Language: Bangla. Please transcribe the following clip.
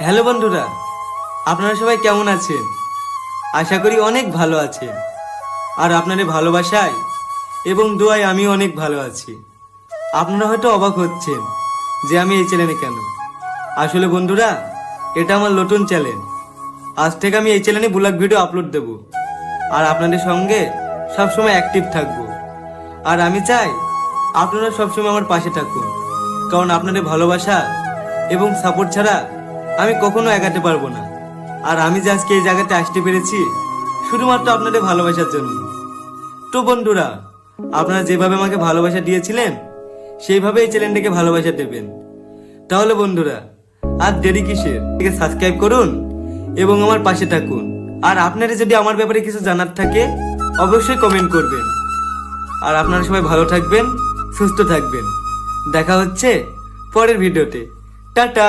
হ্যালো বন্ধুরা, আপনারা সবাই কেমন আছেন? আশা করি অনেক ভালো আছেন। আর আপনাদের ভালোবাসায় এবং দোয়ায় আমি অনেক ভালো আছি। আপনারা হয়তো অবাক হচ্ছেন যে আমি এই চ্যানেলে কেন। আসলে বন্ধুরা, এটা আমার নতুন চ্যানেল। আজ থেকে আমি এই চ্যানেলে ব্লগ ভিডিও আপলোড দেব আর আপনাদের সঙ্গে সবসময় অ্যাক্টিভ থাকবো। আর আমি চাই আপনারা সবসময় আমার পাশে থাকুন, কারণ আপনাদের ভালোবাসা এবং সাপোর্ট ছাড়া আমি কখনো এগাতে পারবো না। আর আমি যে আজকে এই জায়গাতে আসতে পেরেছি শুধুমাত্র আপনাদের ভালোবাসার জন্য। তো বন্ধুরা, আপনারা যেভাবে আমাকে ভালোবাসা দিয়েছিলেন সেইভাবে এই চ্যানেলটাকে ভালোবাসা দেবেন। তাহলে বন্ধুরা, আর দেরি কিসের, সাবস্ক্রাইব করুন এবং আমার পাশে থাকুন। আর আপনারা যদি আমার ব্যাপারে কিছু জানার থাকে অবশ্যই কমেন্ট করবেন। আর আপনারা সবাই ভালো থাকবেন, সুস্থ থাকবেন। দেখা হচ্ছে পরের ভিডিওতে। টাটা।